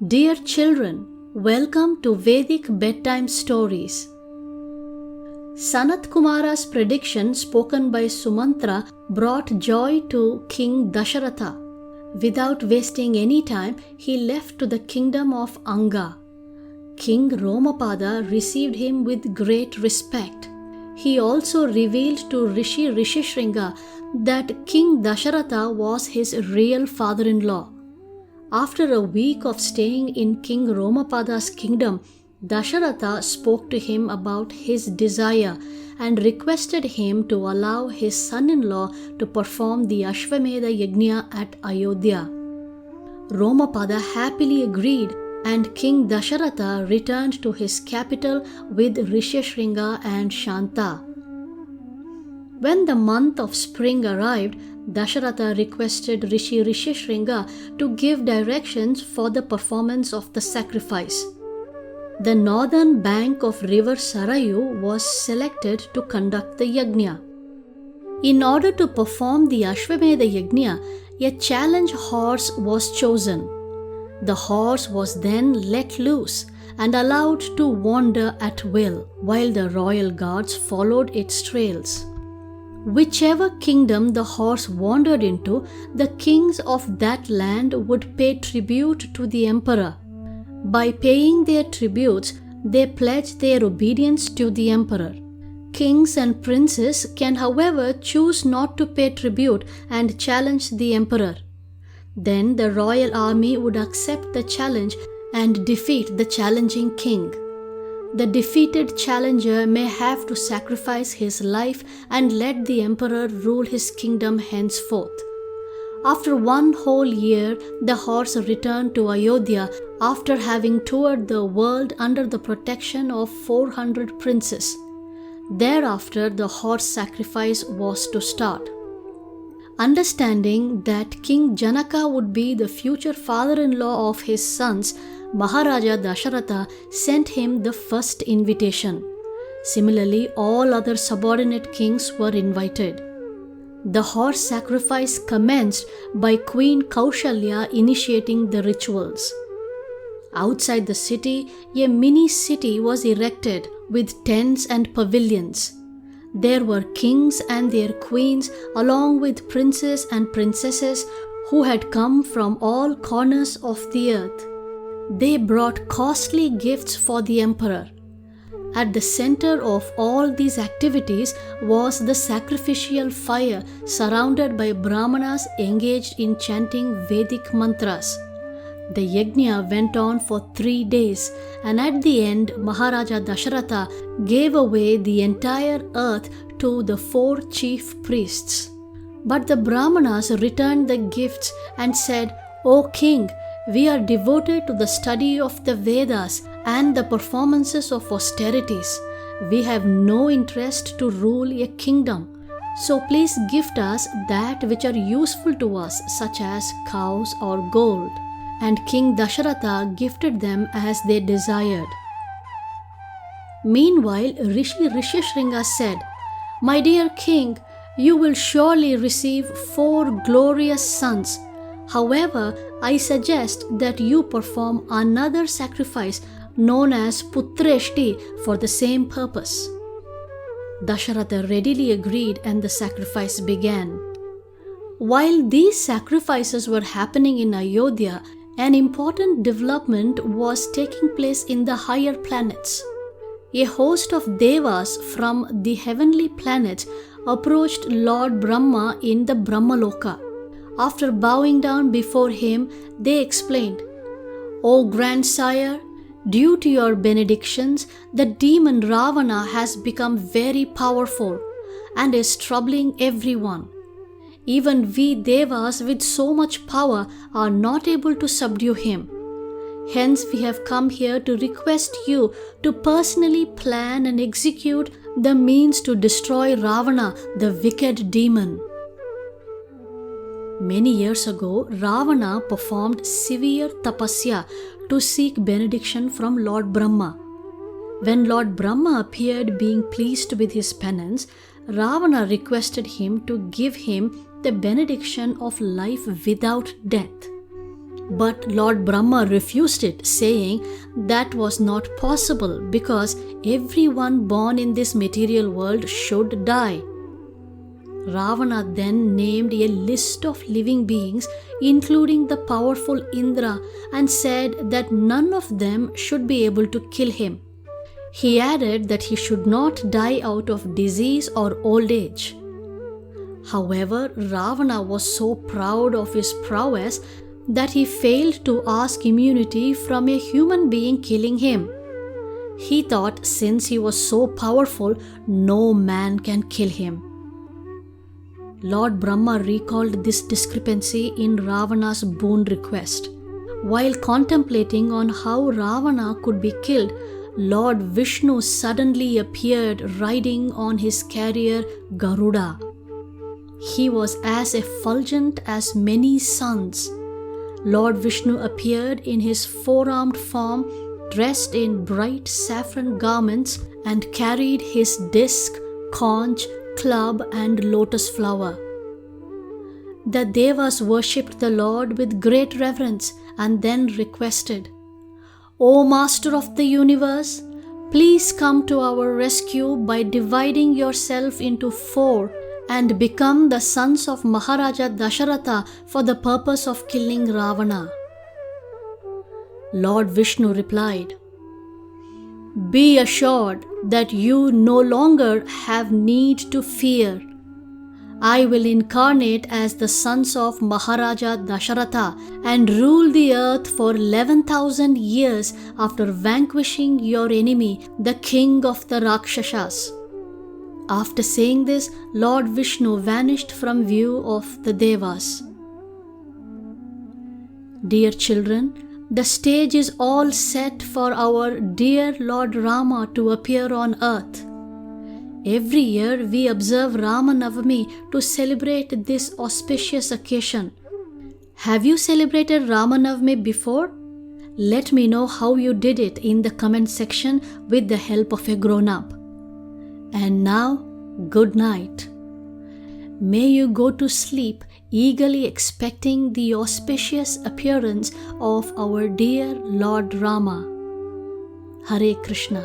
Dear children, welcome to Vedic Bedtime Stories. Sanat Kumara's prediction spoken by Sumantra brought joy to King Dasaratha. Without wasting any time, he left to the kingdom of Anga. King Romapada received him with great respect. He also revealed to Rishi Rishishringa that King Dasaratha was his real father-in-law. After a week of staying in King Romapada's kingdom, Dasaratha spoke to him about his desire and requested him to allow his son-in-law to perform the Ashwameda Yajna at Ayodhya. Romapada happily agreed, and King Dasaratha returned to his capital with Rishishringa and Shanta. When the month of spring arrived, Dasaratha requested Rishi Rishishringa to give directions for the performance of the sacrifice. The northern bank of river Sarayu was selected to conduct the yajna. In order to perform the Ashwameda Yajna, a challenge horse was chosen. The horse was then let loose and allowed to wander at will, while the royal guards followed its trails. Whichever kingdom the horse wandered into, the kings of that land would pay tribute to the emperor. By paying their tributes, they pledged their obedience to the emperor. Kings and princes can, however, choose not to pay tribute and challenge the emperor. Then the royal army would accept the challenge and defeat the challenging king. The defeated challenger may have to sacrifice his life and let the emperor rule his kingdom henceforth. After 1 whole year, the horse returned to Ayodhya after having toured the world under the protection of 400 princes. Thereafter, the horse sacrifice was to start. Understanding that King Janaka would be the future father-in-law of his sons, Maharaja Dasaratha sent him the first invitation. Similarly, all other subordinate kings were invited. The horse sacrifice commenced by Queen Kaushalya initiating the rituals. Outside the city, a mini-city was erected with tents and pavilions. There were kings and their queens along with princes and princesses who had come from all corners of the earth. They brought costly gifts for the emperor. At the center of all these activities was the sacrificial fire surrounded by brahmanas engaged in chanting Vedic mantras. The yajna went on for 3 days, and at the end Maharaja Dasaratha gave away the entire earth to the 4 chief priests. But the brahmanas returned the gifts and said, "O king, we are devoted to the study of the Vedas and the performances of austerities. We have no interest to rule a kingdom. So please gift us that which are useful to us, such as cows or gold." And King Dasaratha gifted them as they desired. Meanwhile, Rishi Rishishringa said, "My dear king, you will surely receive 4 glorious sons. However, I suggest that you perform another sacrifice known as Putreshti for the same purpose." Dasaratha readily agreed and the sacrifice began. While these sacrifices were happening in Ayodhya, an important development was taking place in the higher planets. A host of devas from the heavenly planets approached Lord Brahma in the Brahmaloka. After bowing down before him, they explained, "O grandsire, due to your benedictions, the demon Ravana has become very powerful and is troubling everyone. Even we devas with so much power are not able to subdue him. Hence we have come here to request you to personally plan and execute the means to destroy Ravana, the wicked demon." Many years ago, Ravana performed severe tapasya to seek benediction from Lord Brahma. When Lord Brahma appeared being pleased with his penance, Ravana requested him to give him the benediction of life without death. But Lord Brahma refused it, saying that was not possible because everyone born in this material world should die. Ravana then named a list of living beings, including the powerful Indra, and said that none of them should be able to kill him. He added that he should not die out of disease or old age. However, Ravana was so proud of his prowess that he failed to ask immunity from a human being killing him. He thought since he was so powerful, no man can kill him. Lord Brahma recalled this discrepancy in Ravana's boon request. While contemplating on how Ravana could be killed, Lord Vishnu suddenly appeared riding on his carrier Garuda. He was as effulgent as many suns. Lord Vishnu appeared in his four-armed form, dressed in bright saffron garments, and carried his disc, conch, club, and lotus flower. The Devas worshipped the Lord with great reverence and then requested, "O Master of the universe, please come to our rescue by dividing yourself into 4 and become the sons of Maharaja Dasaratha for the purpose of killing Ravana." Lord Vishnu replied, "Be assured that you no longer have need to fear. I will incarnate as the sons of Maharaja Dasaratha and rule the earth for 11,000 years after vanquishing your enemy, the king of the Rakshasas." After saying this, Lord Vishnu vanished from view of the Devas. Dear children, the stage is all set for our dear Lord Rama to appear on earth. Every year we observe Ramanavami to celebrate this auspicious occasion. Have you celebrated Ramanavami before? Let me know how you did it in the comment section with the help of a grown-up. And now, good night. May you go to sleep eagerly expecting the auspicious appearance of our dear Lord Rama. Hare Krishna.